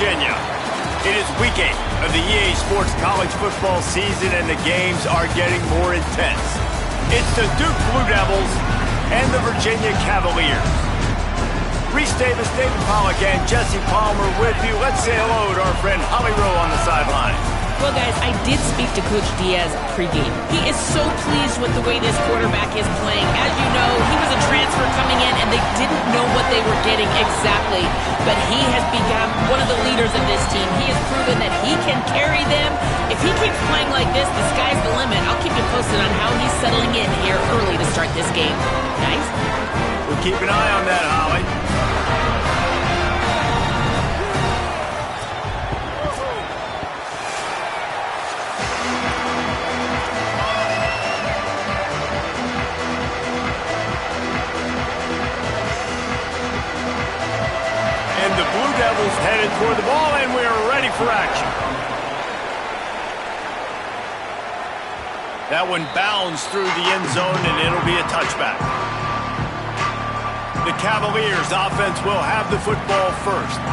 Virginia. It is week 8 of the EA Sports college football season, and the games are getting more intense. It's the Duke Blue Devils and the Virginia Cavaliers. Reese Davis, David Pollack, and Jesse Palmer with you. Let's say hello to our friend Holly Rowe on the sideline. Well, guys, I did speak to Coach Diaz pregame. He is so pleased with the way this quarterback is playing. As you know, he was a transfer coming in, and they didn't know what they were getting exactly. But he has become one of the leaders of this team. He has proven that he can carry them. If he keeps playing like this, the sky's the limit. I'll keep you posted on how he's settling in here early to start this game. Guys? We'll keep an eye on that, Holly. Devils headed toward the ball, and we are ready for action. That one bounds through the end zone, and it'll be a touchback. The Cavaliers offense will have the football first.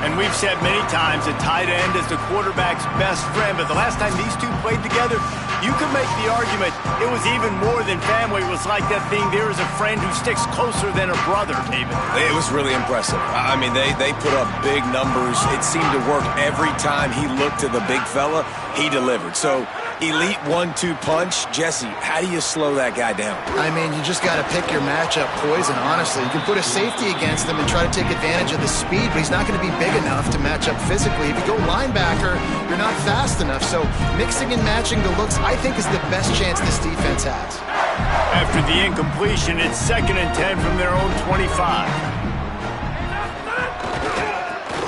And we've said many times that tight end is the quarterback's best friend, but the last time these two played together, you could make the argument it was even more than family. It was like that thing, there is a friend who sticks closer than a brother, David. It was really impressive. I mean, they put up big numbers. It seemed to work every time he looked to the big fella, he delivered. So, elite 1-2 punch. Jesse, how do you slow that guy down? I mean, you just got to pick your matchup poison, honestly. You can put a safety against him and try to take advantage of the speed, but he's not going to be big enough to match up physically. If you go linebacker, you're not fast enough. So mixing and matching the looks, I think, is the best chance this defense has. After the incompletion, it's 2nd and 10 from their own 25.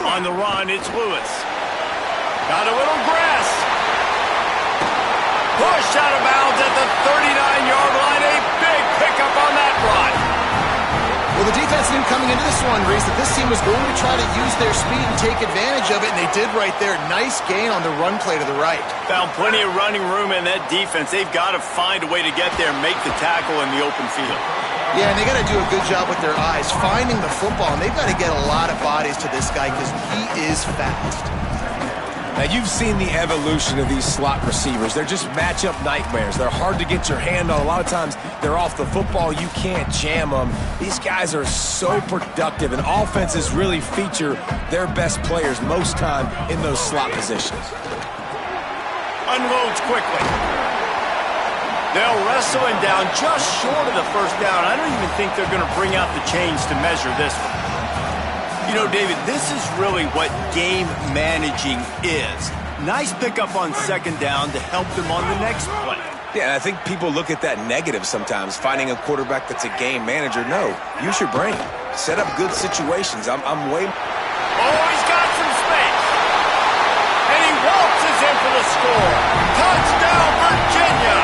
On the run, it's Lewis. Got a little grass. Pushed out of bounds at the 39-yard line. A big pickup on that run. Well, the defense knew coming into this one, Reese, that this team was going to try to use their speed and take advantage of it, and they did right there. Nice gain on the run play to the right. Found plenty of running room in that defense. They've got to find a way to get there and make the tackle in the open field. Yeah, and they got to do a good job with their eyes, finding the football, and they've got to get a lot of bodies to this guy because he is fast. Now, you've seen the evolution of these slot receivers. They're just matchup nightmares. They're hard to get your hand on. A lot of times, they're off the football. You can't jam them. These guys are so productive, and offenses really feature their best players most time in those slot positions. Unloads quickly. They'll wrestle him down just short of the first down. I don't even think they're going to bring out the chains to measure this one. You know, David, this is really what game managing is. Nice pickup on 2nd down to help them on the next play. Yeah, I think people look at that negative sometimes, finding a quarterback that's a game manager. No, use your brain. Set up good situations. I'm way... Oh, he's got some space. And he waltzes in for the score. Touchdown, Virginia.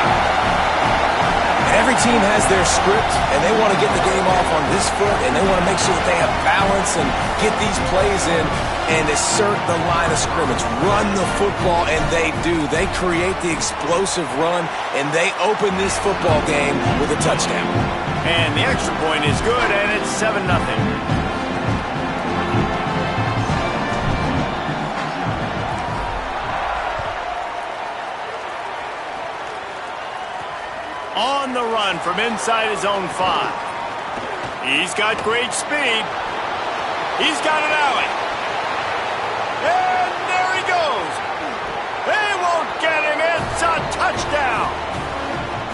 Every team has their script, and they want to get the game off on this foot, and they want to make sure that they have balance and get these plays in and assert the line of scrimmage. Run the football, and they do. They create the explosive run, and they open this football game with a touchdown. And the extra point is good, and it's 7-0. On the run from inside his own 5. He's got great speed. He's got an alley. And there he goes. They won't get him. It's a touchdown.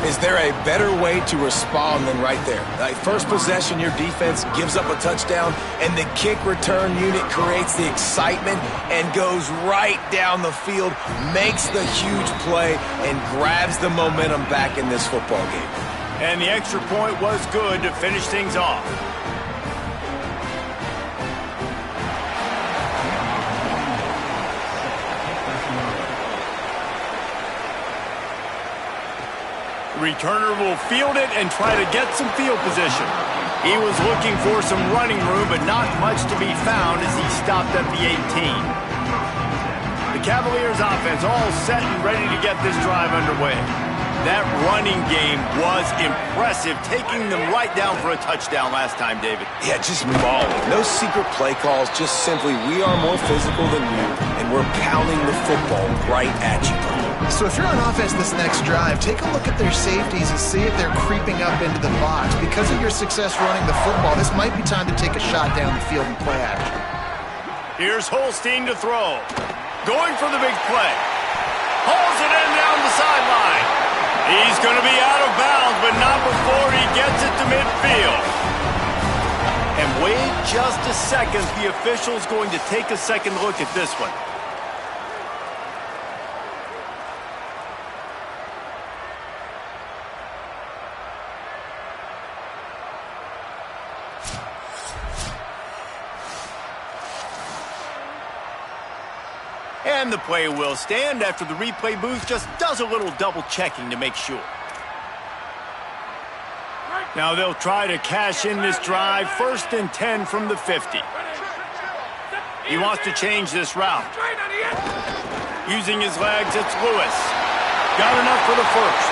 Is there a better way to respond than right there? Like first possession, your defense gives up a touchdown, and the kick return unit creates the excitement and goes right down the field, makes the huge play, and grabs the momentum back in this football game. And the extra point was good to finish things off. Returner will field it and try to get some field position. He was looking for some running room, but not much to be found as he stopped at the 18. The Cavaliers offense all set and ready to get this drive underway. That running game was impressive, taking them right down for a touchdown last time, David. Yeah, just mauling. No secret play calls, just simply we are more physical than you, and we're pounding the football right at you. So if you're on offense this next drive, take a look at their safeties and see if they're creeping up into the box. Because of your success running the football, this might be time to take a shot down the field and play action. Here's Holstein to throw. Going for the big play. Hauls it in down the sideline. He's going to be out of bounds, but not before he gets it to midfield. And wait just a second. The official's going to take a second look at this one. And the play will stand after the replay booth just does a little double checking to make sure. Now they'll try to cash in this drive. 1st and 10 from the 50. He wants to change this route. Using his legs, it's Lewis. Got enough for the first.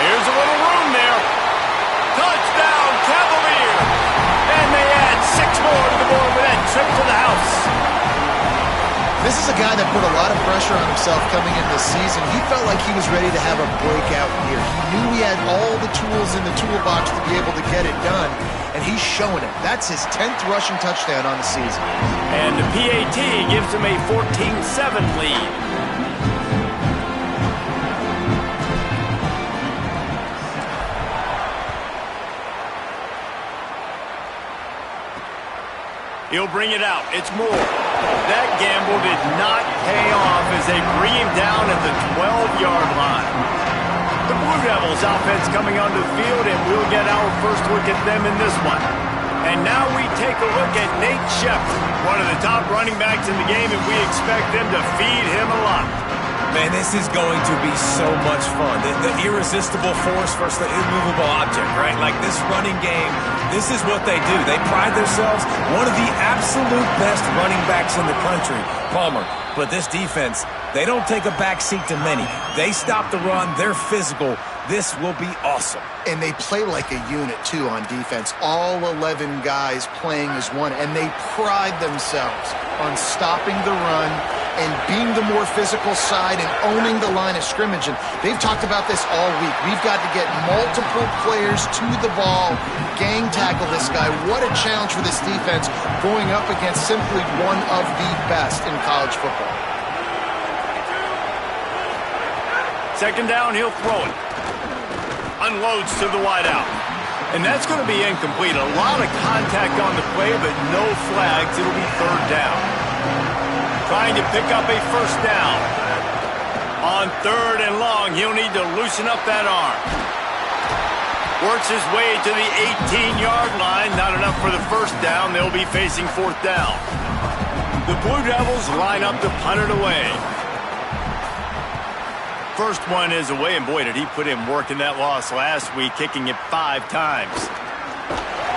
Here's a little room there. Touchdown, Cavalier! And they add 6 more to the board with that trip to the house. This is a guy that put a lot of pressure on himself coming into the season. He felt like he was ready to have a breakout year. He knew he had all the tools in the toolbox to be able to get it done, and he's showing it. That's his 10th rushing touchdown on the season. And the PAT gives him a 14-7 lead. He'll bring it out. It's Moore. That gamble did not pay off as they bring him down at the 12-yard line. The Blue Devils offense coming onto the field, and we'll get our first look at them in this one. And now we take a look at Nate Shepard, one of the top running backs in the game, and we expect them to feed him a lot. Man, this is going to be so much fun. The irresistible force versus the immovable object, right? Like this running game, this is what they do. They pride themselves, one of the absolute best running backs in the country, Palmer. But this defense, they don't take a back seat to many. They stop the run. They're physical. This will be awesome. And they play like a unit, too, on defense. All 11 guys playing as one, and they pride themselves on stopping the run and being the more physical side and owning the line of scrimmage. And they've talked about this all week. We've got to get multiple players to the ball, gang tackle this guy. What a challenge for this defense going up against simply one of the best in college football. 2nd down, he'll throw it. Unloads to the wideout. And that's going to be incomplete. A lot of contact on the play, but no flags. It'll be 3rd down. Trying to pick up a 1st down. On 3rd and long, he'll need to loosen up that arm. Works his way to the 18-yard line. Not enough for the 1st down. They'll be facing 4th down. The Blue Devils line up to punt it away. First one is away, and boy, did he put in work in that loss last week, kicking it 5 times.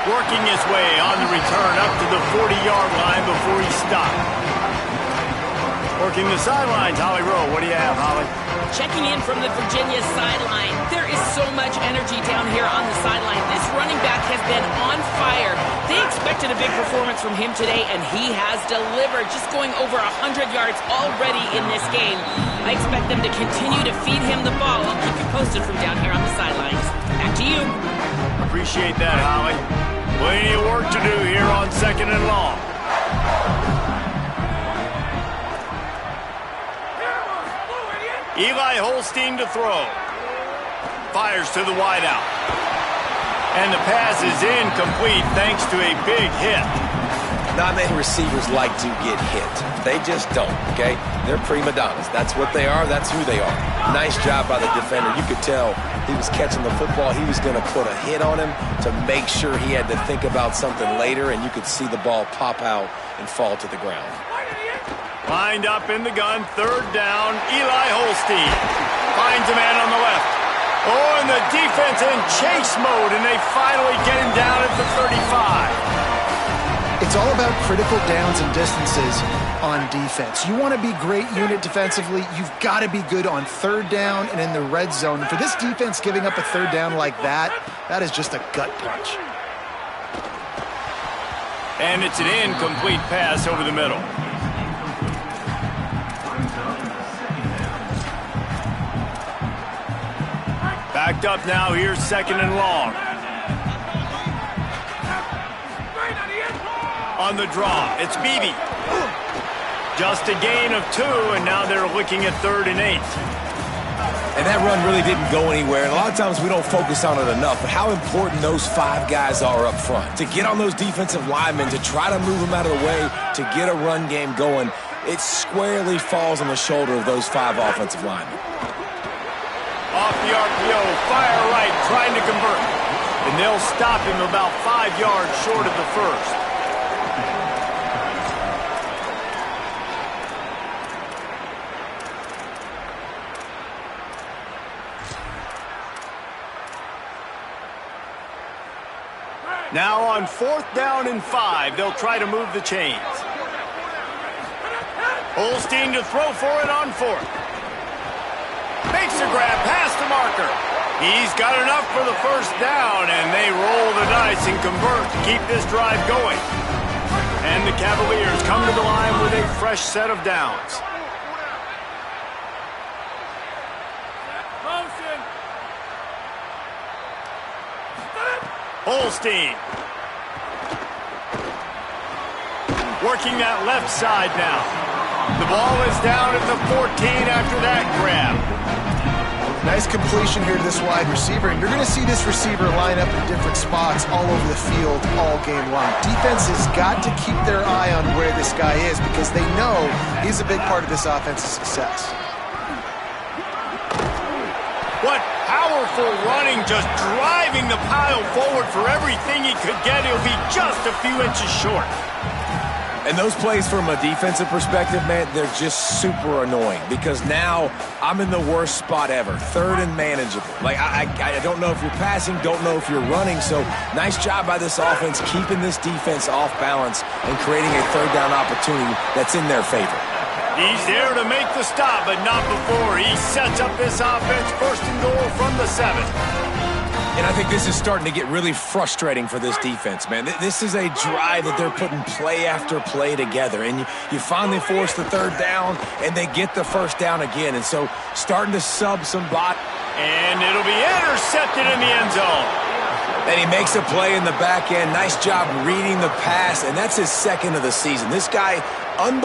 Working his way on the return up to the 40-yard line before he stopped. Working the sidelines, Holly Rowe. What do you have, Holly? Checking in from the Virginia sideline. There is so much energy down here on the sideline. This running back has been on fire. They expected a big performance from him today, and he has delivered. Just going over 100 yards already in this game. I expect them to continue to feed him the ball. I'll keep you posted from down here on the sidelines. Back to you. Appreciate that, Holly. Plenty of work to do here on 2nd and long. Eli Holstein to throw. Fires to the wideout. And the pass is incomplete thanks to a big hit. Not many receivers like to get hit. They just don't, okay? They're prima donnas. That's what they are. That's who they are. Nice job by the defender. You could tell he was catching the football. He was going to put a hit on him to make sure he had to think about something later, and you could see the ball pop out and fall to the ground. Lined up in the gun, 3rd down, Eli Holstein. Finds a man on the left. Oh, and the defense in chase mode, and they finally get him down at the 35. It's all about critical downs and distances on defense. You want to be great unit defensively, you've got to be good on third down and in the red zone. And for this defense giving up a third down like that, that is just a gut punch. And it's an incomplete pass over the middle. Backed up now, here's 2nd and long. On the draw, it's Beebe. Just a gain of 2, and now they're looking at 3rd and 8. And that run really didn't go anywhere. And a lot of times we don't focus on it enough, but how important those 5 guys are up front. To get on those defensive linemen, to try to move them out of the way, to get a run game going, it squarely falls on the shoulder of those 5 offensive linemen. Off the RPO, fire right, trying to convert. And they'll stop him about 5 yards short of the first. Now on 4th down and 5, they'll try to move the chains. Holstein to throw for it on 4th. Makes a grab past the marker. He's got enough for the first down, and they roll the dice and convert to keep this drive going. And the Cavaliers come to the line with a fresh set of downs. Holstein. Working that left side now. The ball is down at the 14 after that grab. Nice completion here to this wide receiver, and you're going to see this receiver line up in different spots all over the field all game long. Defense has got to keep their eye on where this guy is because they know he's a big part of this offense's success. What powerful running, just driving the pile forward for everything he could get. He'll be just a few inches short. And those plays from a defensive perspective, man, they're just super annoying because now I'm in the worst spot ever, 3rd and manageable. Like, I don't know if you're passing, don't know if you're running, so nice job by this offense keeping this defense off balance and creating a 3rd down opportunity that's in their favor. He's there to make the stop, but not before. He sets up this offense 1st and goal from the 7. And I think this is starting to get really frustrating for this defense, man. This is a drive that they're putting play after play together. And you finally force the 3rd down, and they get the 1st down again. And so starting to sub some bot. And it'll be intercepted in the end zone. And he makes a play in the back end. Nice job reading the pass, and that's his 2nd of the season. This guy, unbelievable.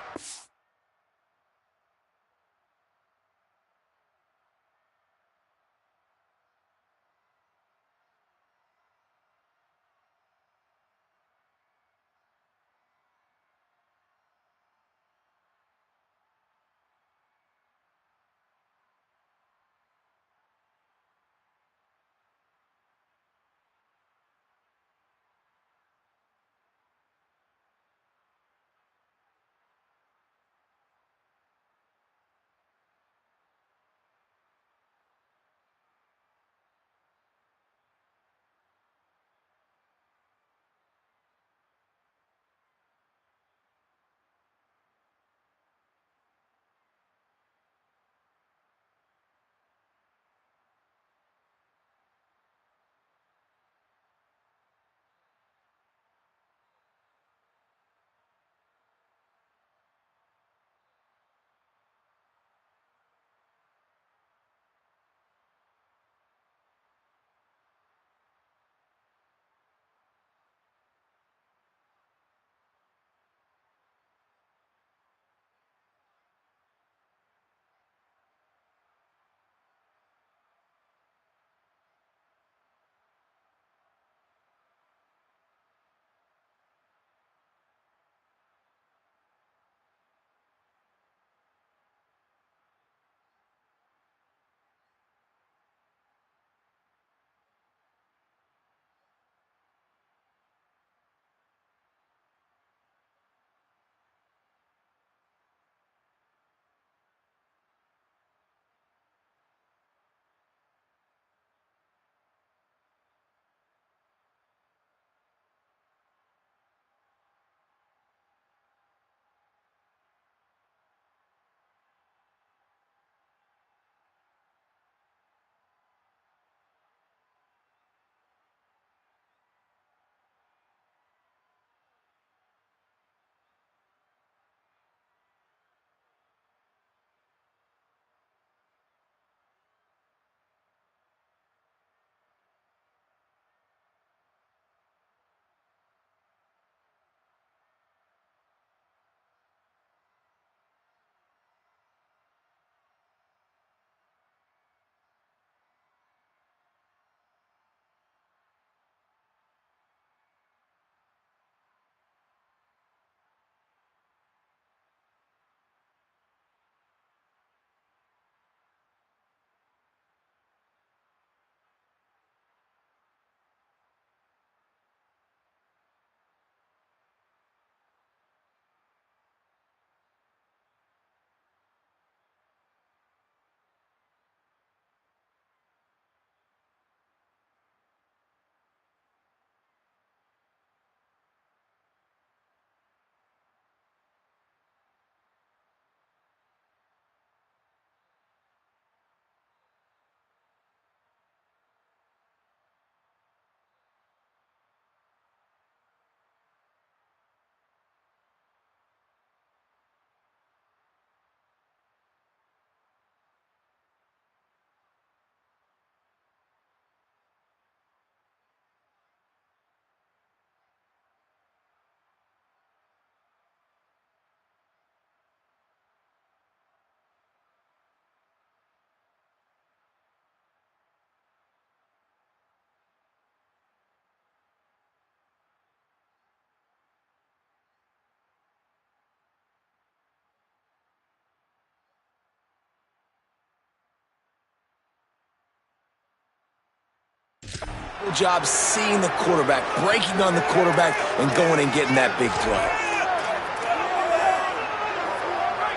Good job seeing the quarterback, breaking on the quarterback, and going and getting that big throw.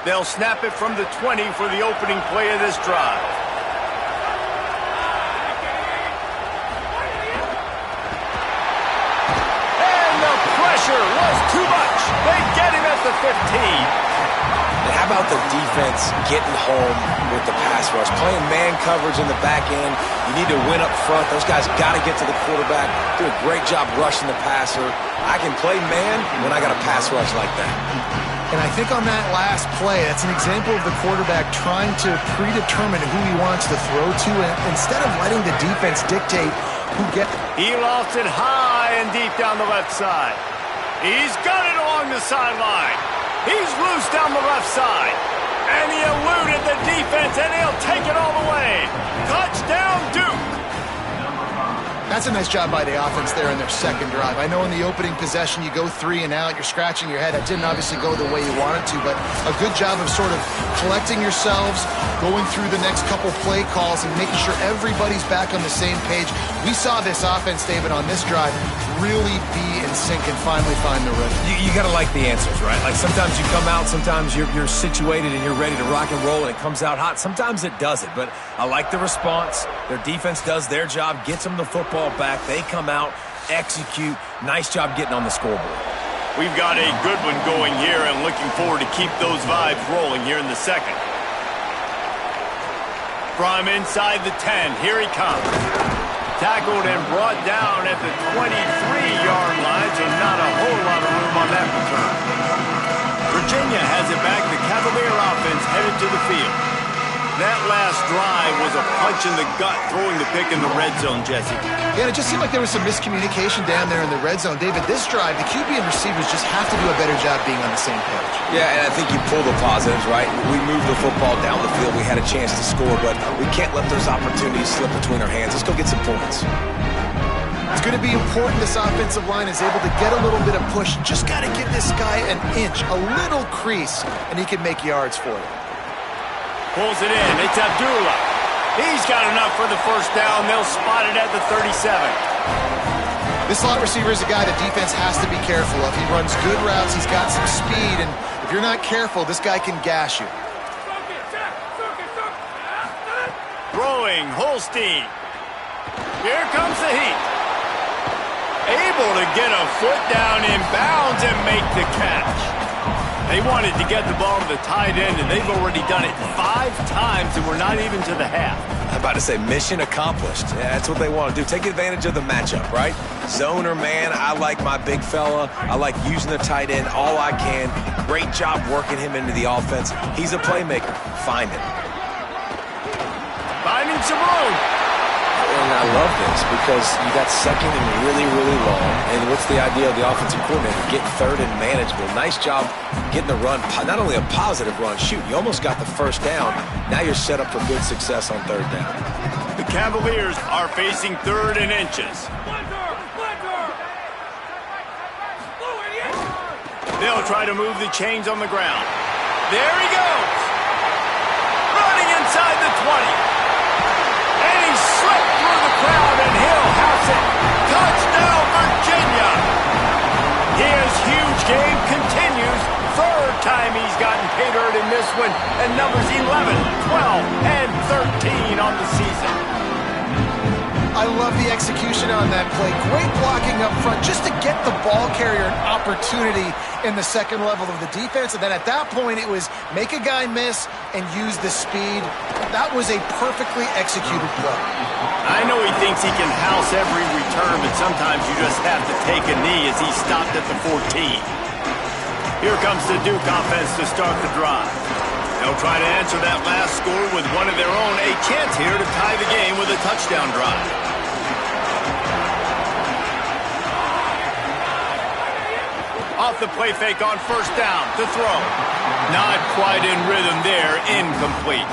They'll snap it from the 20 for the opening play of this drive. And the pressure was too much. They get him at the 15. And how about the defense getting home with the pass rush? Playing man coverage in the back end. You need to win up front. Those guys got to get to the quarterback. Do a great job rushing the passer. I can play man when I got a pass rush like that. And I think on that last play, that's an example of the quarterback trying to predetermine who he wants to throw to, and instead of letting the defense dictate who gets. He lost it high and deep down the left side. He's got it along the sideline. He's loose down the left side. And he eluded the defense, and he'll take it all the way. Touchdown, Duke. That's a nice job by the offense there in their second drive. I know in the opening possession you go 3 and out, you're scratching your head. That didn't obviously go the way you wanted to, but a good job of sort of collecting yourselves, going through the next couple play calls, and making sure everybody's back on the same page. We saw this offense, David, on this drive really be in sync and finally find the rhythm. You got to like the answers, right? Like sometimes you come out, sometimes you're situated and you're ready to rock and roll and it comes out hot. Sometimes it doesn't, but I like the response. Their defense does their job, gets them the football back. They come out, execute. Nice job getting on the scoreboard. We've got a good one going here and looking forward to keep those vibes rolling here in the second. From inside the 10, here he comes. Tackled and brought down at the 23-yard line, so not a whole lot of room on that return. Virginia has it back. The Cavalier offense headed to the field. That last drive was a punch in the gut, throwing the pick in the red zone, Jesse. Yeah, it just seemed like there was some miscommunication down there in the red zone. David, this drive, the QB and receivers just have to do a better job being on the same page. Yeah, and I think you pull the positives, right? We moved the football down the field. We had a chance to score, but we can't let those opportunities slip between our hands. Let's go get some points. It's going to be important this offensive line is able to get a little bit of push. Just got to give this guy an inch, a little crease, and he can make yards for you. Pulls it in. It's Abdullah. He's got enough for the first down. They'll spot it at the 37. This slot receiver is a guy the defense has to be careful of. He runs good routes. He's got some speed, and if you're not careful, this guy can gash you. Throwing, Holstein. Here comes the heat. Able to get a foot down in bounds and make the catch. They wanted to get the ball to the tight end, and they've already done it 5 times, and we're not even to the half. I'm about to say mission accomplished. Yeah, that's what they want to do. Take advantage of the matchup, right? Zone or man, I like my big fella. I like using the tight end all I can. Great job working him into the offense. He's a playmaker. Find him. Finding some room. And I love this because you got second and really, really long. And what's the idea of the offensive coordinator? Get third and manageable. Nice job getting the run. Not only a positive run, shoot, you almost got the first down. Now you're set up for good success on third down. The Cavaliers are facing 3rd and inches. They'll try to move the chains on the ground. There he goes. Running inside the 20. And he slipped through the crowd, and he'll house it. Touchdown, Virginia. His huge game continues. 3rd time he's gotten pay dirt in this one, and numbers 11, 12, and 13 on the season. I love the execution on that play. Great blocking up front just to get the ball carrier an opportunity in the second level of the defense. And then at that point, it was make a guy miss and use the speed. That was a perfectly executed play. I know he thinks he can house every return, but sometimes you just have to take a knee as he stopped at the 14. Here comes the Duke offense to start the drive. They'll try to answer that last score with one of their own. A chance here to tie the game with a touchdown drive. Off the play fake on first down to throw. Not quite in rhythm there, incomplete.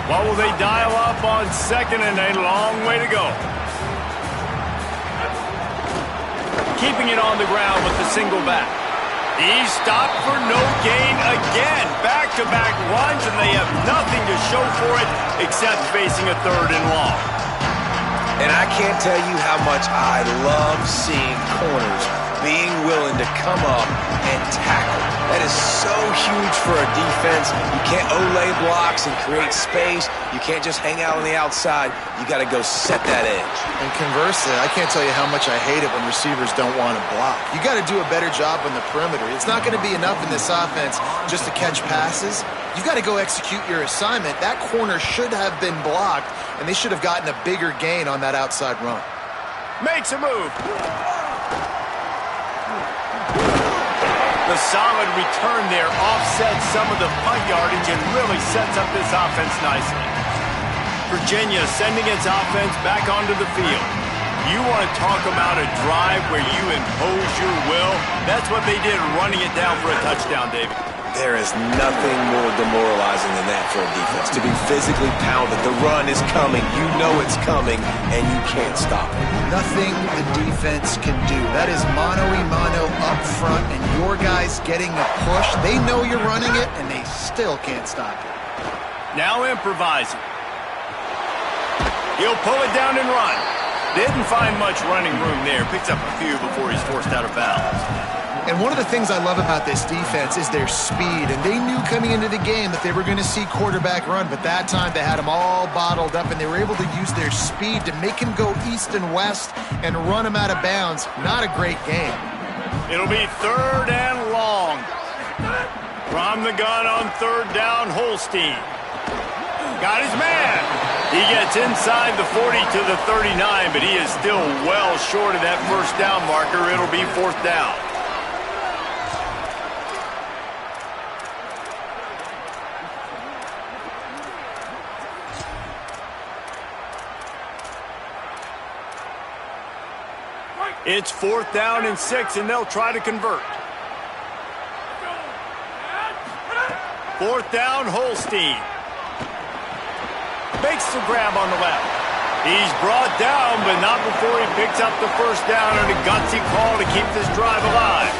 What will they dial up on second and a long way to go? Keeping it on the ground with the single back. He's stopped for no gain again. Back-to-back runs, and they have nothing to show for it except facing a 3rd and long. And I can't tell you how much I love seeing corners being willing to come up and tackle. That is so huge for a defense. You can't olay blocks and create space. You can't just hang out on the outside. You got to go set that edge. And conversely, I can't tell you how much I hate it when receivers don't want to block. You got to do a better job on the perimeter. It's not going to be enough in this offense just to catch passes. You got to go execute your assignment. That corner should have been blocked, and they should have gotten a bigger gain on that outside run. Makes a move. The solid return there offsets some of the punt yardage and really sets up this offense nicely. Virginia sending its offense back onto the field. You want to talk about a drive where you impose your will? That's what they did, running it down for a touchdown, David. There is nothing more demoralizing than that for a defense. To be physically pounded, the run is coming, you know it's coming, and you can't stop it. Nothing the defense can do. That is mano-a-mano up front, and your guys getting a push. They know you're running it, and they still can't stop it. Now improvising. He'll pull it down and run. Didn't find much running room there. Picks up a few before he's forced out of bounds. And one of the things I love about this defense is their speed. And they knew coming into the game that they were going to see quarterback run. But that time they had him all bottled up, and they were able to use their speed to make him go east and west and run him out of bounds. Not a great game. It'll be 3rd and long. From the gun on 3rd down, Holstein. Got his man. He gets inside the 40 to the 39, but he is still well short of that 1st down marker. It'll be 4th down. It's 4th down and 6, and they'll try to convert. 4th down, Holstein. Makes the grab on the left. He's brought down, but not before he picks up the 1st down and a gutsy call to keep this drive alive.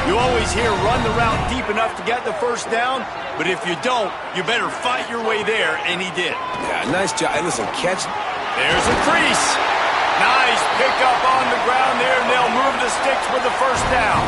You always hear run the route deep enough to get the 1st down, but if you don't, you better fight your way there, and he did. Yeah, nice job. Hey, listen, catch. There's a crease. Nice pickup on the ground there, and they'll move the sticks with the 1st down.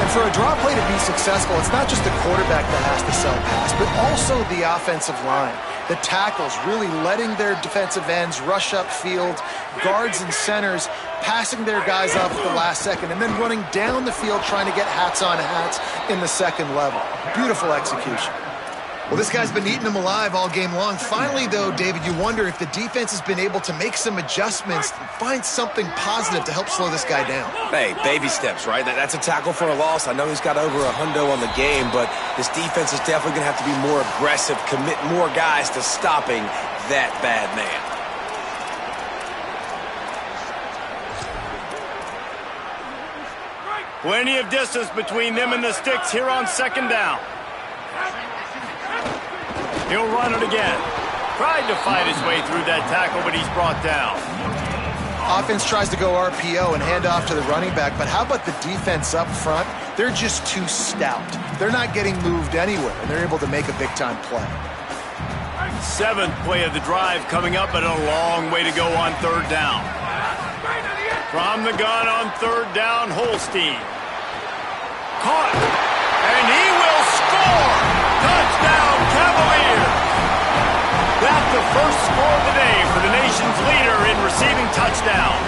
And for a draw play to be successful, it's not just the quarterback that has to sell pass, but also the offensive line. The tackles really letting their defensive ends rush upfield, guards and centers passing their guys up at the last second, and then running down the field trying to get hats on hats in the 2nd level. Beautiful execution. Well, this guy's been eating them alive all game long. Finally, though, David, you wonder if the defense has been able to make some adjustments and find something positive to help slow this guy down. Hey, baby steps, right? That's a tackle for a loss. I know he's got over $100 on the game, but this defense is definitely going to have to be more aggressive, commit more guys to stopping that bad man. Plenty of distance between them and the sticks here on 2nd down. He'll run it again. Tried to fight his way through that tackle, but he's brought down. Offense tries to go RPO and hand off to the running back, but how about the defense up front? They're just too stout. They're not getting moved anywhere, and they're able to make a big-time play. 7th play of the drive coming up, but a long way to go on 3rd down. From the gun on 3rd down, Holstein. Caught, and he will score! Touchdown, Cavaliers! That's the first score of the day for the nation's leader in receiving touchdowns.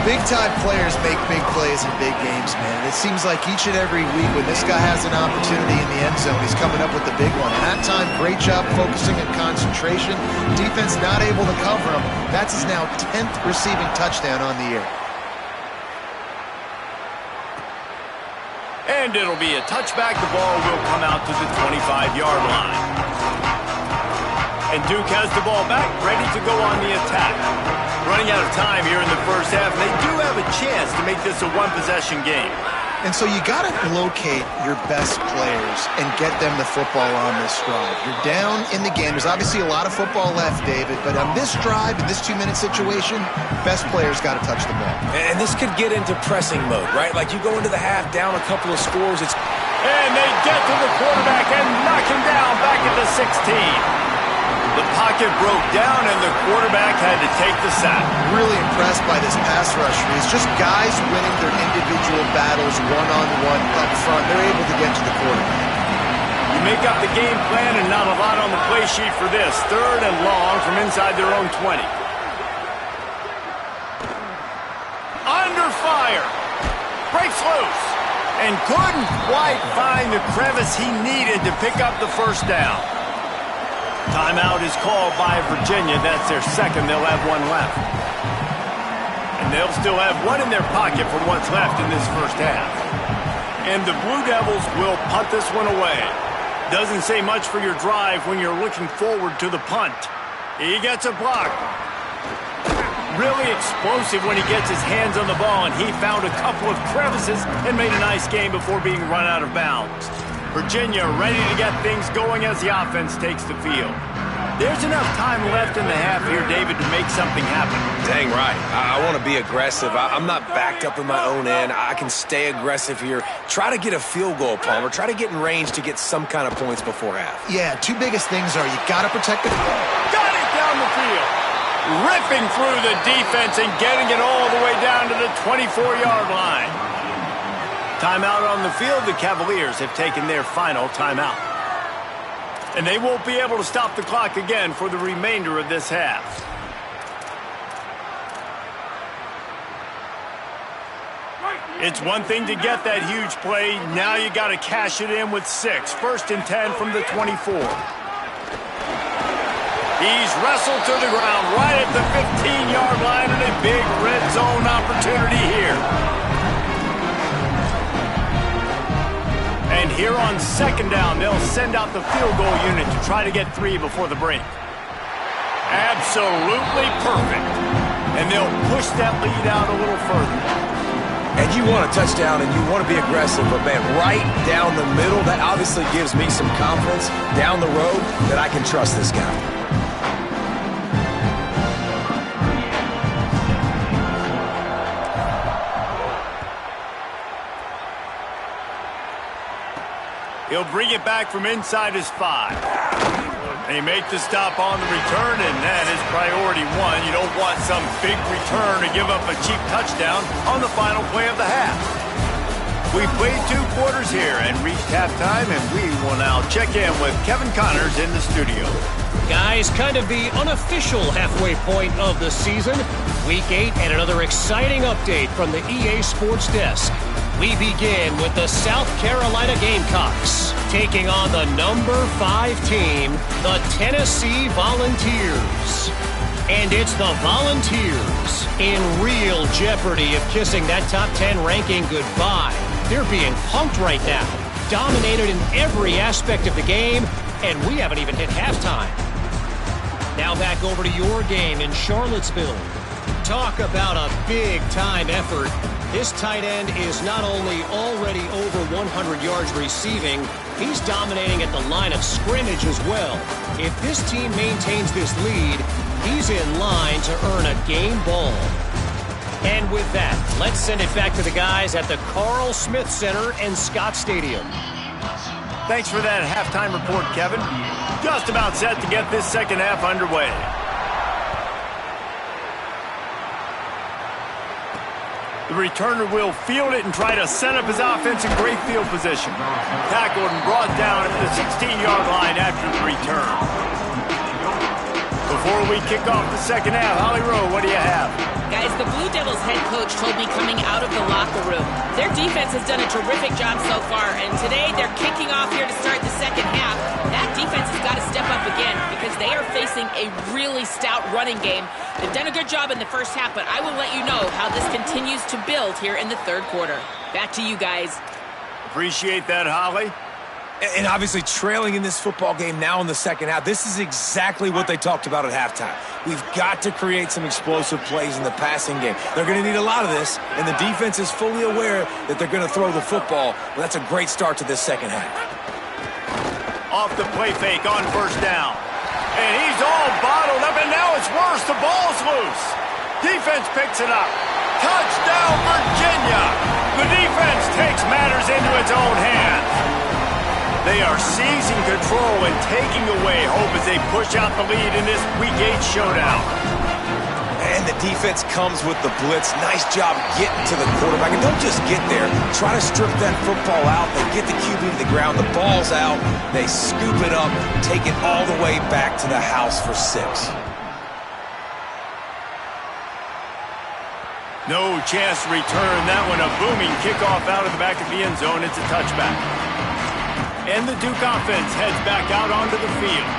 Big-time players make big plays in big games, man. It seems like each and every week when this guy has an opportunity in the end zone, he's coming up with the big one. And that time, great job focusing and concentration. Defense not able to cover him. That's his now 10th receiving touchdown on the year. And it'll be a touchback. The ball will come out to the 25-yard line. And Duke has the ball back, ready to go on the attack. Running out of time here in the 1st half, and they do have a chance to make this a one-possession game. And so you got to locate your best players and get them the football on this drive. You're down in the game. There's obviously a lot of football left, David, but on this drive, in this 2-minute situation, best players got to touch the ball. And this could get into pressing mode, right? Like you go into the half down a couple of scores. And they get to the quarterback and knock him down back at the 16. The pocket pocket broke down, and the quarterback had to take the sack. Really impressed by this pass rush. It's just guys winning their individual battles one-on-one up front. They're able to get to the quarterback. You make up the game plan and not a lot on the play sheet for this. 3rd and long from inside their own 20. Under fire. Breaks loose. And couldn't quite find the crevice he needed to pick up the first down. Timeout is called by Virginia. That's their second. They'll have one left. And they'll still have one in their pocket from what's left in this first half. And the Blue Devils will punt this one away. Doesn't say much for your drive when you're looking forward to the punt. He gets a block. Really explosive when he gets his hands on the ball, and he found a couple of crevices and made a nice game before being run out of bounds. Virginia ready to get things going as the offense takes the field. There's enough time left in the half here, David, to make something happen. Dang right. I want to be aggressive. I'm not backed up in my own end. I can stay aggressive here. Try to get a field goal, Palmer. Try to get in range to get some kind of points before half. Yeah, two biggest things are you got to protect the... Got it down the field. Ripping through the defense and getting it all the way down to the 24-yard line. Timeout on the field. The Cavaliers have taken their final timeout. And they won't be able to stop the clock again for the remainder of this half. It's one thing to get that huge play. Now you got to cash it in with 6. 1st and 10 from the 24. He's wrestled to the ground right at the 15-yard line, and a big red zone opportunity here. And here on 2nd down, they'll send out the field goal unit to try to get 3 before the break. Absolutely perfect. And they'll push that lead out a little further. And you want a touchdown and you want to be aggressive, but man, right down the middle, that obviously gives me some confidence down the road that I can trust this guy. He'll bring it back from inside his 5. They make the stop on the return, and that is priority 1. You don't want some big return to give up a cheap touchdown on the final play of the half. We've played 2 quarters here and reached halftime, and we will now check in with Kevin Connors in the studio. Guys, kind of the unofficial halfway point of the season. Week 8 and another exciting update from the EA Sports Desk. We begin with the South Carolina Gamecocks taking on the number 5 team, the Tennessee Volunteers. And it's the Volunteers in real jeopardy of kissing that top 10 ranking goodbye. They're being punked right now, dominated in every aspect of the game, and we haven't even hit halftime. Now back over to your game in Charlottesville. Talk about a big-time effort. This tight end is not only already over 100 yards receiving, he's dominating at the line of scrimmage as well. If this team maintains this lead, he's in line to earn a game ball. And with that, let's send it back to the guys at the Carl Smith Center and Scott Stadium. Thanks for that halftime report, Kevin. Just about set to get this second half underway. The returner will field it and try to set up his offense in great field position. Tackled and brought down at the 16-yard line after the return. Before we kick off the second half, Holly Rowe, what do you have? Guys, the Blue Devils head coach told me coming out of the locker room, their defense has done a terrific job so far, and today they're kicking off here to start the second half. That defense has got to step up again because they are facing a really stout running game. They've done a good job in the first half, but I will let you know how this continues to build here in the third quarter. Back to you guys. Appreciate that, Holly. And obviously trailing in this football game now in the second half, this is exactly what they talked about at halftime. We've got to create some explosive plays in the passing game. They're going to need a lot of this, and the defense is fully aware that they're going to throw the football. Well, that's a great start to this second half. Off the play fake on first down. And he's all bottled up, and now it's worse. The ball's loose. Defense picks it up. Touchdown, Virginia. The defense takes matters into its own hands. They are seizing control and taking away hope as they push out the lead in this Week 8 showdown. And the defense comes with the blitz. Nice job getting to the quarterback. And don't just get there. Try to strip that football out. They get the QB to the ground. The ball's out. They scoop it up, take it all the way back to the house for 6. No chance to return that one. A booming kickoff out of the back of the end zone. It's a touchback. And the Duke offense heads back out onto the field.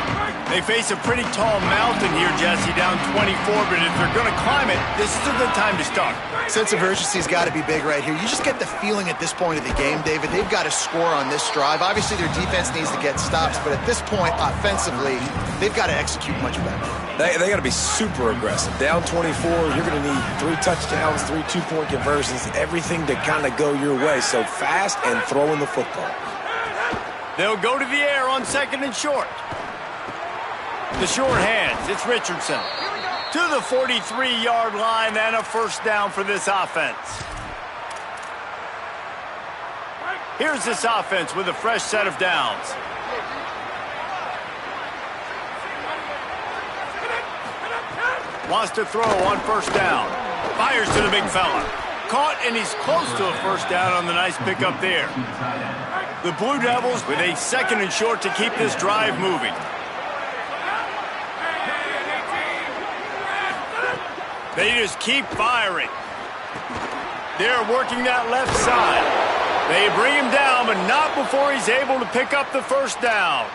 They face a pretty tall mountain here, Jesse, down 24, but if they're going to climb it, this is a good time to start. Sense of urgency's got to be big right here. You just get the feeling at this point of the game, David, they've got to score on this drive. Obviously, their defense needs to get stops, but at this point, offensively, they've got to execute much better. They got to be super aggressive. Down 24, you're going to need 3 touchdowns, 3 two-point conversions, everything to kind of go your way. So fast and throwing the football. They'll go to the air on 2nd and short. The short hands, it's Richardson. To the 43-yard line and a first down for this offense. Here's this offense with a fresh set of downs. Wants to throw on first down. Fires to the big fella. Caught, and he's close to a first down on the nice pickup there. The Blue Devils with a 2nd and short to keep this drive moving. They just keep firing. They're working that left side. They bring him down, but not before he's able to pick up the first down.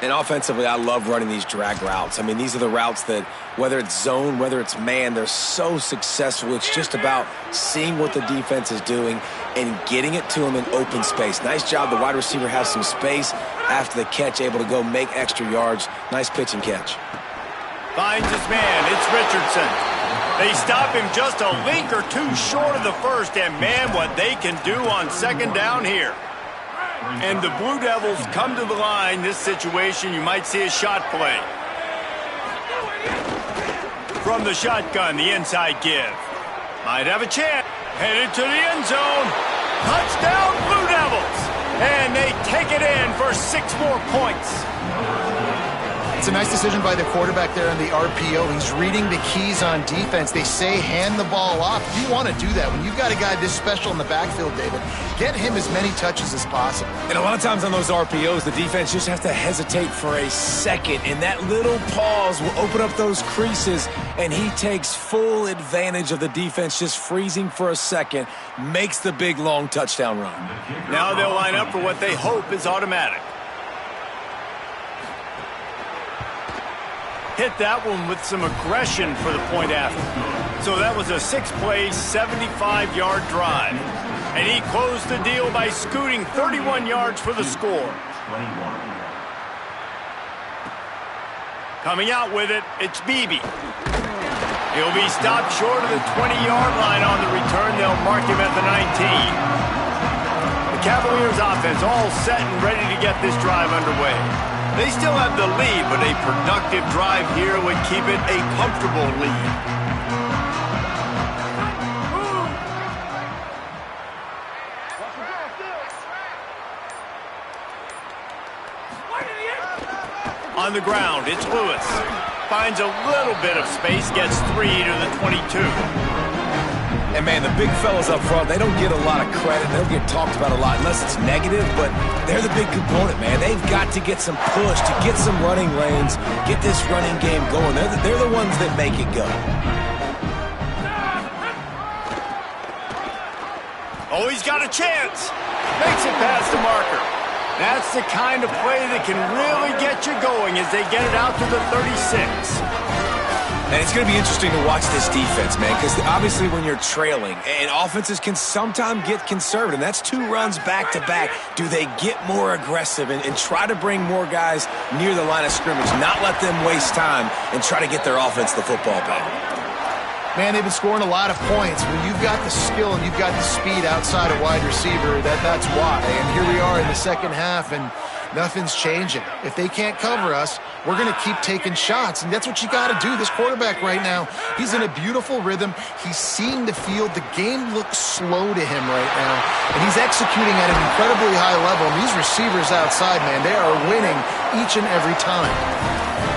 And offensively, I love running these drag routes. I mean, these are the routes that, whether it's zone, whether it's man, they're so successful. It's just about seeing what the defense is doing and getting it to them in open space. Nice job. The wide receiver has some space after the catch, able to go make extra yards. Nice pitch and catch. Finds his man. It's Richardson. They stop him just a link or two short of the first, and man, what they can do on 2nd down here. And the Blue Devils come to the line. This situation, you might see a shot play. From the shotgun, the inside give. Might have a chance. Headed to the end zone. Touchdown, Blue Devils. And they take it in for 6 more points. It's a nice decision by the quarterback there on the RPO. He's reading the keys on defense. They say hand the ball off. You want to do that. When you've got a guy this special in the backfield, David, get him as many touches as possible. And a lot of times on those RPOs, the defense just has to hesitate for a second, and that little pause will open up those creases, and he takes full advantage of the defense just freezing for a second, makes the big, long touchdown run. Now they'll line up for what they hope is automatic. Hit that one with some aggression for the point after. So that was a 6-play, 75-yard drive. And he closed the deal by scooting 31 yards for the score. Coming out with it, it's Beebe. He'll be stopped short of the 20-yard line on the return. They'll mark him at the 19. The Cavaliers offense all set and ready to get this drive underway. They still have the lead, but a productive drive here would keep it a comfortable lead. On the ground, it's Lewis. Finds a little bit of space, gets 3 to the 22. And, man, the big fellas up front, they don't get a lot of credit. They don't get talked about a lot unless it's negative, but they're the big component, man. They've got to get some push, to get some running lanes, get this running game going. They're the ones that make it go. Oh, he's got a chance. Makes it past the marker. That's the kind of play that can really get you going as they get it out to the 36. And it's going to be interesting to watch this defense, man, because obviously when you're trailing, and offenses can sometimes get conservative, and that's 2 runs back-to-back, do they get more aggressive and try to bring more guys near the line of scrimmage, not let them waste time, and try to get their offense the football back? Man, they've been scoring a lot of points. When you've got the skill and you've got the speed outside a wide receiver, that's why. And here we are in the second half, and nothing's changing. If they can't cover us, we're going to keep taking shots, and that's what you got to do. This quarterback right now, he's in a beautiful rhythm. He's seeing the field. The game looks slow to him right now, and he's executing at an incredibly high level. And these receivers outside, man, they are winning each and every time.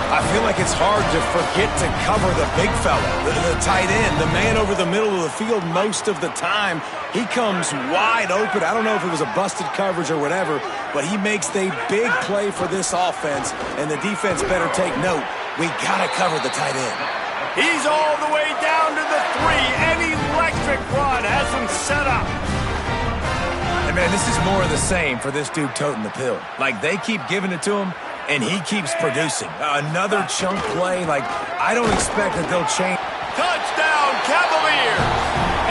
I feel like it's hard to forget to cover the big fella, the tight end, the man over the middle of the field most of the time. He comes wide open. I don't know if it was a busted coverage or whatever, but he makes a big play for this offense, and the defense better take note. We got to cover the tight end. He's all the way down to the 3. An electric run has him set up. And, man, this is more of the same for this dude toting the pill. Like, they keep giving it to him, and he keeps producing. Another chunk play. Like, I don't expect that they'll change. Touchdown, Cavaliers!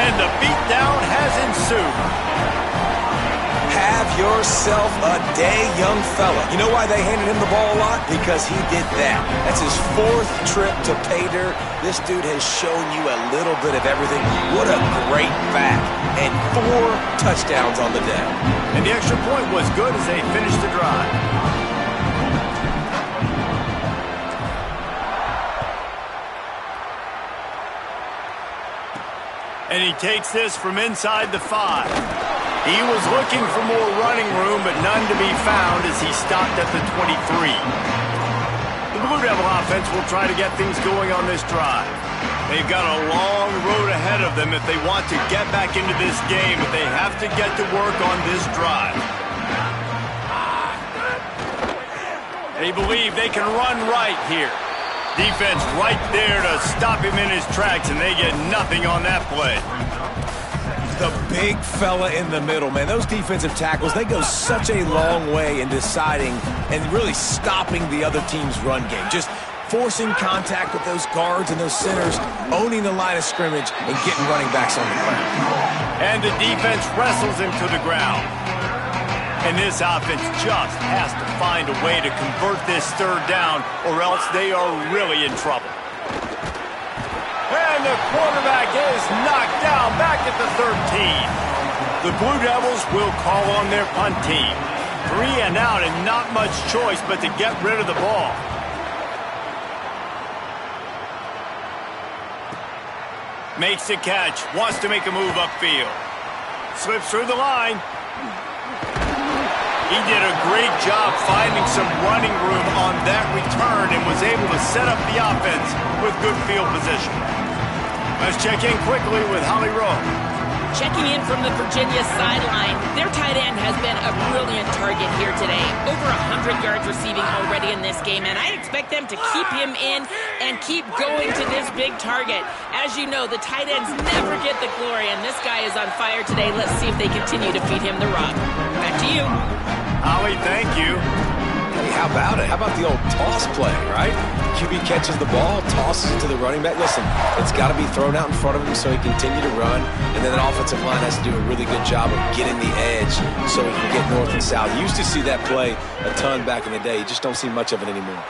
And the beatdown has ensued. Have yourself a day, young fella. You know why they handed him the ball a lot? Because he did that. That's his 4th trip to pay dirt. This dude has shown you a little bit of everything. What a great back. And 4 touchdowns on the day. And the extra point was good as they finished the drive. And he takes this from inside the 5. He was looking for more running room, but none to be found as he stopped at the 23. The Blue Devil offense will try to get things going on this drive. They've got a long road ahead of them if they want to get back into this game, but they have to get to work on this drive. They believe they can run right here. Defense right there to stop him in his tracks, and they get nothing on that play. The big fella in the middle, man. Those defensive tackles, they go such a long way in deciding and really stopping the other team's run game. Just forcing contact with those guards and those centers, owning the line of scrimmage, and getting running backs on the ground. And the defense wrestles him to the ground. And this offense just has to find a way to convert this 3rd down, or else they are really in trouble. And the quarterback is knocked down back at the 13. The Blue Devils will call on their punt team. 3 and out, and not much choice but to get rid of the ball. Makes the catch, wants to make a move upfield. Slips through the line. He did a great job finding some running room on that return and was able to set up the offense with good field position. Let's check in quickly with Holly Rowe. Checking in from the Virginia sideline, their tight end has been a brilliant target here today. Over 100 yards receiving already in this game, and I expect them to keep him in and keep going to this big target. As you know, the tight ends never get the glory, and this guy is on fire today. Let's see if they continue to feed him the rock. Back to you. Holly, thank you. Hey, how about it? How about the old toss play, right? QB catches the ball, tosses it to the running back. Listen, it's got to be thrown out in front of him so he can continue to run, and then the offensive line has to do a really good job of getting the edge so he can get north and south. You used to see that play a ton back in the day. You just don't see much of it anymore.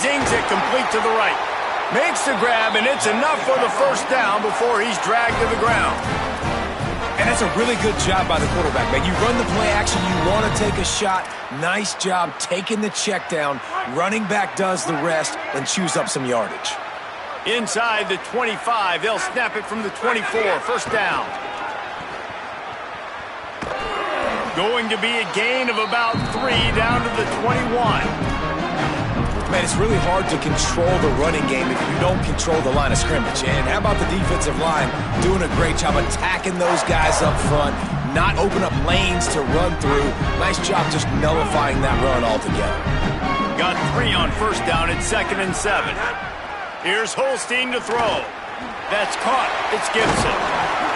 Zings it complete to the right. Makes the grab, and it's enough for the 1st down before he's dragged to the ground. And that's a really good job by the quarterback, man. You run the play action, you want to take a shot. Nice job taking the check down. Running back does the rest and chews up some yardage. Inside the 25, they'll snap it from the 24, 1st down. Going to be a gain of about 3 down to the 21. Man, it's really hard to control the running game if you don't control the line of scrimmage. And how about the defensive line doing a great job attacking those guys up front, not open up lanes to run through. Nice job just nullifying that run altogether. Got 3 on 1st down at 2nd and 7. Here's Holstein to throw. That's caught. It's Gibson.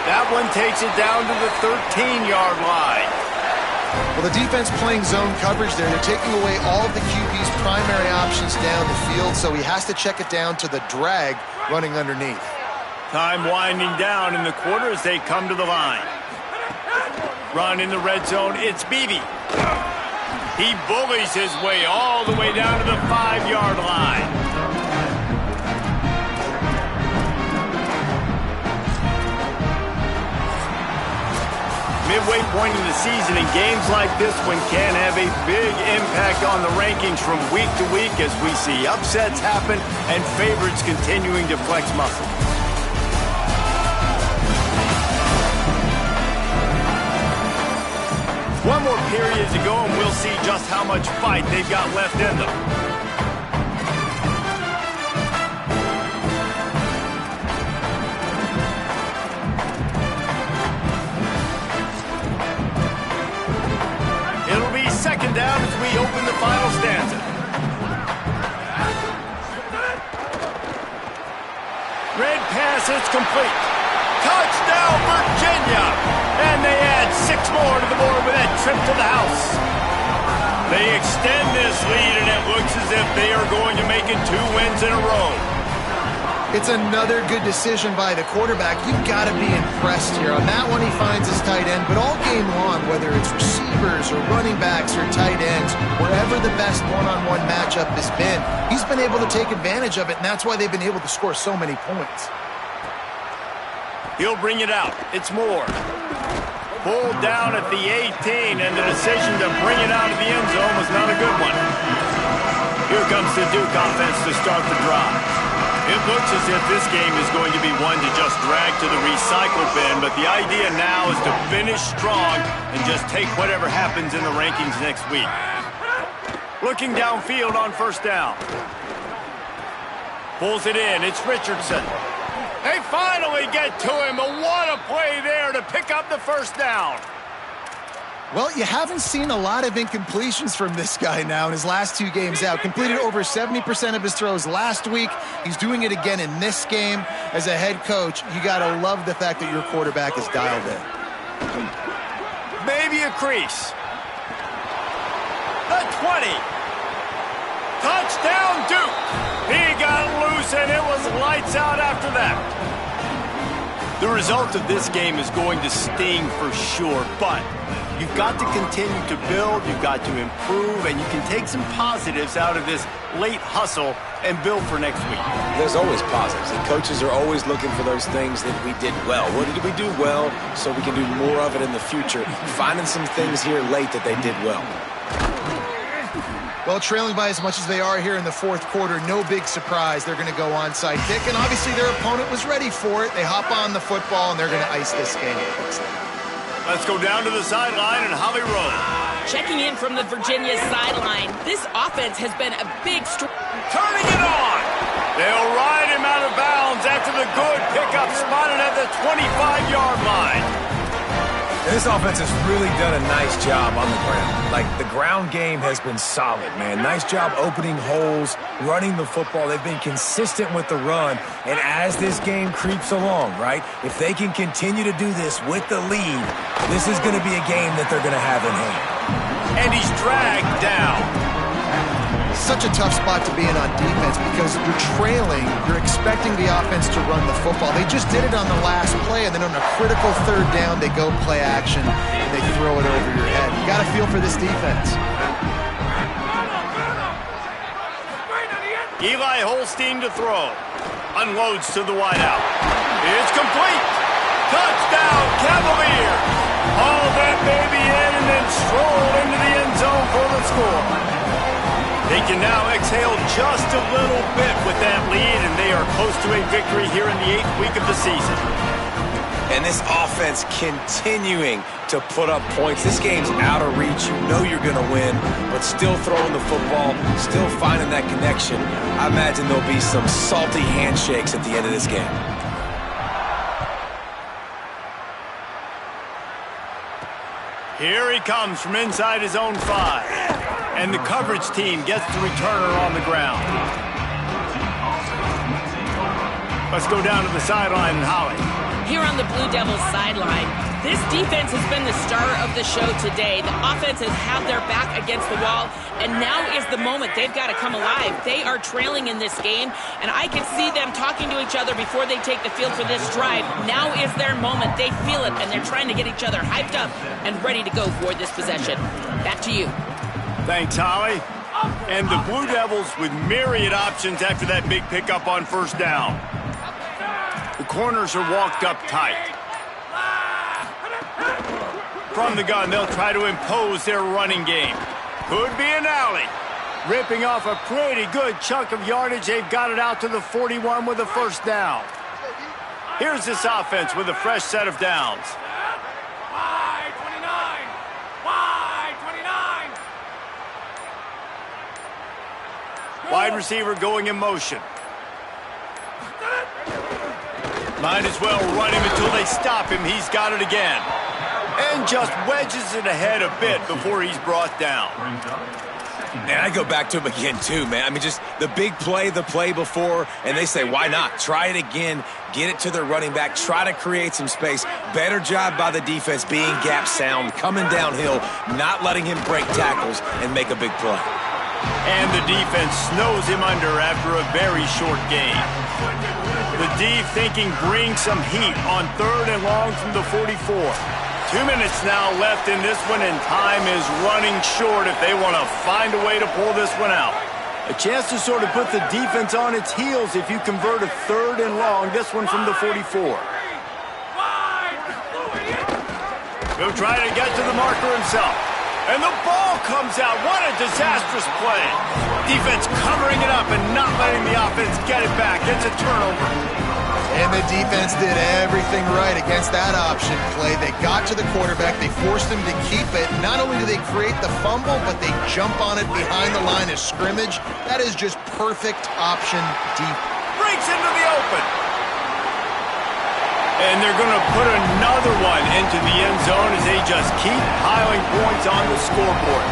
That one takes it down to the 13-yard line. Well, the defense playing zone coverage there. They're taking away all of the QB's primary options down the field, so he has to check it down to the drag running underneath. Time winding down in the quarter as they come to the line. Run in the red zone. It's Beebe. He bullies his way all the way down to the 5-yard line. Midway point in the season, and games like this one can have a big impact on the rankings from week to week as we see upsets happen and favorites continuing to flex muscle. One more period to go, and we'll see just how much fight they've got left in them. It'll be second down as we open the final stanza. Red pass, it's complete. Touchdown, Virginia! And they add 6 more to the board with that trip to the house. They extend this lead, and it looks as if they are going to make it 2 wins in a row. It's another good decision by the quarterback. You've got to be impressed here. On that one, he finds his tight end, but all game long, whether it's receivers or running backs or tight ends, wherever the best one-on-one matchup has been, he's been able to take advantage of it, and that's why they've been able to score so many points. He'll bring it out. It's Moore. Pulled down at the 18, and the decision to bring it out of the end zone was not a good one. Here comes the Duke offense to start the drive. It looks as if this game is going to be one to just drag to the recycle bin, but the idea now is to finish strong and just take whatever happens in the rankings next week. Looking downfield on first down. Pulls it in. It's Richardson. They finally get to him, and what a play there to pick up the first down. Well, you haven't seen a lot of incompletions from this guy now in his last 2 games out. Completed over 70% of his throws last week. He's doing it again in this game. As a head coach, you got to love the fact that your quarterback is dialed in. Maybe a crease. The 20. Touchdown, Duke. He got loose, and it was lights out after that. The result of this game is going to sting for sure, but you've got to continue to build, you've got to improve, and you can take some positives out of this late hustle and build for next week. There's always positives, and coaches are always looking for those things that we did well. What did we do well so we can do more of it in the future? Finding some things here late that they did well. Well, trailing by as much as they are here in the fourth quarter, no big surprise. They're going to go onside kick, and obviously their opponent was ready for it. They hop on the football, and they're going to ice this game. Let's go down to the sideline and Holly Rowe. Checking in from the Virginia sideline, this offense has been a big turning it on. They'll ride him out of bounds after the good pickup spotted at the 25-yard line. And this offense has really done a nice job on the ground. Like, the ground game has been solid, man. Nice job opening holes, running the football. They've been consistent with the run. And as this game creeps along, right, if they can continue to do this with the lead, this is going to be a game that they're going to have in hand. And he's dragged down. Such a tough spot to be in on defense because you're trailing, you're expecting the offense to run the football. They just did it on the last play, and then on a critical third down, they go play action, and they throw it over your head. You got to feel for this defense. Eli Holstein to throw. Unloads to the wideout. It's complete. Touchdown, Cavalier. Haul that baby in and then stroll into the end zone for the score. They can now exhale just a little bit with that lead, and they are close to a victory here in the 8th week of the season. And this offense continuing to put up points. This game's out of reach. You know you're going to win, but still throwing the football, still finding that connection. I imagine there'll be some salty handshakes at the end of this game. Here he comes from inside his own 5. And the coverage team gets the returner on the ground. Let's go down to the sideline and Holly. Here on the Blue Devils sideline, this defense has been the star of the show today. The offense has had their back against the wall, and now is the moment. They've got to come alive. They are trailing in this game, and I can see them talking to each other before they take the field for this drive. Now is their moment. They feel it, and they're trying to get each other hyped up and ready to go for this possession. Back to you. Thanks, Holly. And the Blue Devils with myriad options after that big pickup on first down. The corners are walked up tight. From the gun, they'll try to impose their running game. Could be an alley. Ripping off a pretty good chunk of yardage. They've got it out to the 41 with a first down. Here's this offense with a fresh set of downs. Wide 29. Wide 29. Wide receiver going in motion. Might as well run him until they stop him. He's got it again. And just wedges it ahead a bit before he's brought down. And I go back to him again, too, man. I mean, just the big play, the play before, and they say, why not? Try it again, get it to their running back, try to create some space. Better job by the defense being gap sound, coming downhill, not letting him break tackles and make a big play. And the defense snows him under after a very short game. The D thinking bring some heat on 3rd and long from the 44. 2 minutes now left in this one, and time is running short if they want to find a way to pull this one out. A chance to sort of put the defense on its heels if you convert a 3rd and long, this one from the 44. He'll try to get to the marker himself. And the ball comes out. What a disastrous play. Defense covering it up and not letting the offense get it back. It's a turnover. And the defense did everything right against that option play. They got to the quarterback. They forced him to keep it. Not only do they create the fumble, but they jump on it behind the line of scrimmage. That is just perfect option deep. Breaks into the open. And they're going to put another one into the end zone as they just keep piling points on the scoreboard.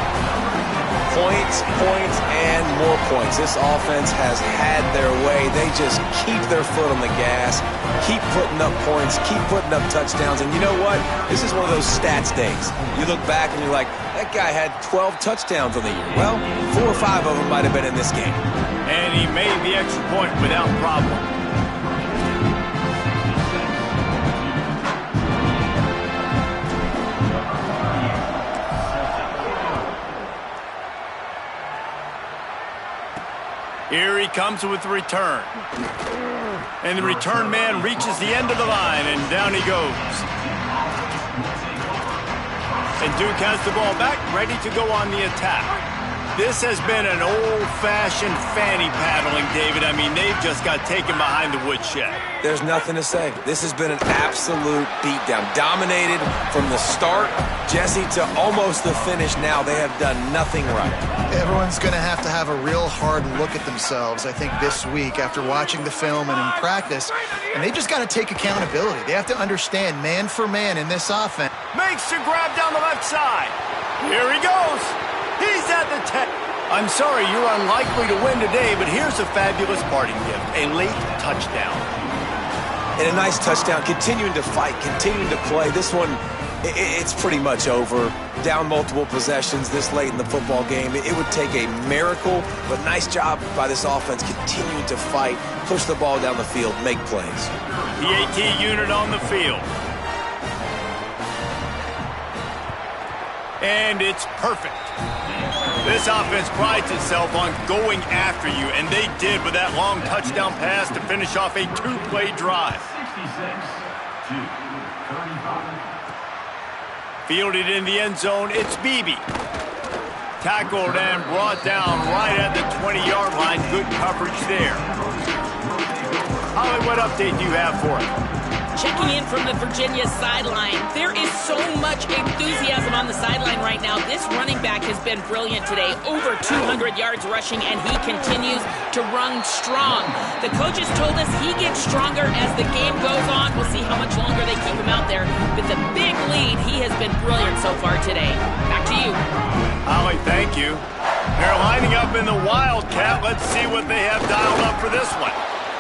Points, points, and more points. This offense has had their way. They just keep their foot on the gas, keep putting up points, keep putting up touchdowns. And you know what? This is one of those stats days. You look back and you're like, that guy had 12 touchdowns on the year. Well, 4 or 5 of them might have been in this game. And he made the extra point without problem. Here he comes with the return. And the return man reaches the end of the line, and down he goes. And Duke has the ball back, ready to go on the attack. This has been an old-fashioned fanny paddling, David. I mean, they've just got taken behind the woodshed. There's nothing to say. This has been an absolute beatdown. Dominated from the start, Jesse, to almost the finish now. They have done nothing right. Everyone's going to have a real hard look at themselves, I think, this week after watching the film and in practice. And they just got to take accountability. They have to understand man for man in this offense. Makes the grab down the left side. Here he goes. He's at the 10. I'm sorry, you're unlikely to win today, but here's a fabulous parting gift. A late touchdown. And a nice touchdown, continuing to fight, continuing to play. This one, it's pretty much over. Down multiple possessions this late in the football game. It would take a miracle, but nice job by this offense continuing to fight, push the ball down the field, make plays. The AT unit on the field. And it's perfect. This offense prides itself on going after you, and they did with that long touchdown pass to finish off a 2-play drive. 66-35. Fielded in the end zone, it's Beebe. Tackled and brought down right at the 20-yard line. Good coverage there. Holly, what update do you have for us? Checking in from the Virginia sideline. There is so much enthusiasm on the sideline right now. This running back has been brilliant today. Over 200 yards rushing, and he continues to run strong. The coaches told us he gets stronger as the game goes on. We'll see how much longer they keep him out there. With a big lead, he has been brilliant so far today. Back to you. Holly, thank you. They're lining up in the Wildcat. Let's see what they have dialed up for this one.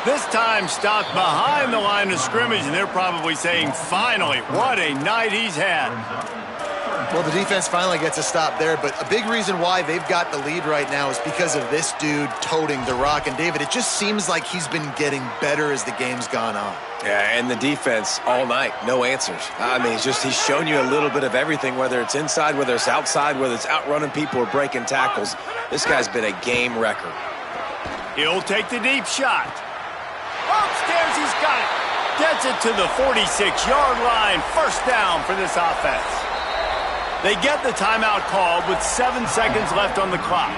This time stopped behind the line of scrimmage, and they're probably saying, finally, what a night he's had. Well, the defense finally gets a stop there, but a big reason why they've got the lead right now is because of this dude toting the rock. And, David, it just seems like he's been getting better as the game's gone on. Yeah, and the defense all night, no answers. I mean, he's shown you a little bit of everything, whether it's inside, whether it's outside, whether it's outrunning people or breaking tackles. This guy's been a game wrecker. He'll take the deep shot. Upstairs, he's got it. Gets it to the 46-yard line. First down for this offense. They get the timeout called with 7 seconds left on the clock.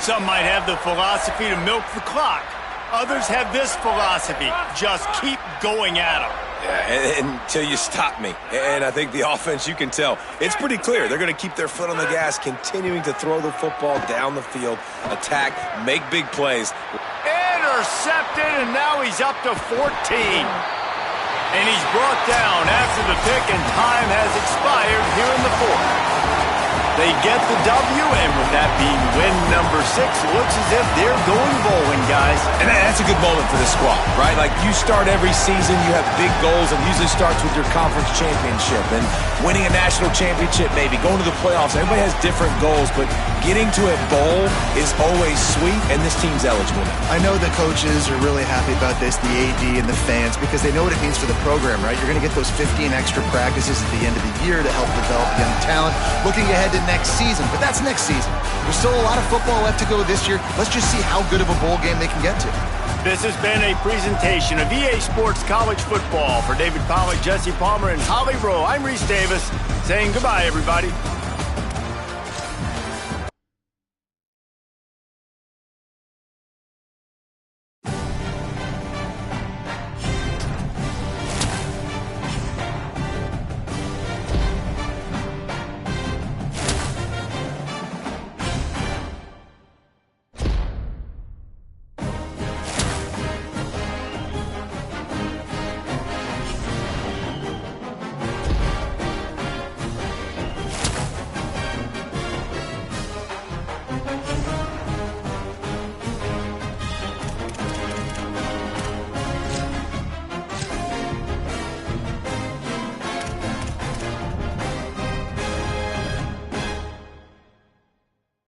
Some might have the philosophy to milk the clock. Others have this philosophy: just keep going at them. Yeah, until you stop me. And I think the offense, you can tell, it's pretty clear. They're going to keep their foot on the gas, continuing to throw the football down the field, attack, make big plays. Intercepted, and now he's up to 14. And he's brought down after the pick, and time has expired here in the fourth. They get the W, and with that being win number 6, looks as if they're going bowling, guys. And that's a good moment for the squad, right? Like, you start every season, you have big goals, and usually starts with your conference championship and winning a national championship, maybe going to the playoffs. Everybody has different goals, but getting to a bowl is always sweet, and this team's eligible now. I know the coaches are really happy about this, the AD and the fans, because they know what it means for the program, right? You're going to get those 15 extra practices at the end of the year to help develop young talent. Looking ahead to next season, but that's next season. There's still a lot of football left to go this year. Let's just see how good of a bowl game they can get to. This has been a presentation of EA Sports College Football. For David Pollack, Jesse Palmer, and Holly Rowe, I'm Reese Davis saying goodbye, everybody.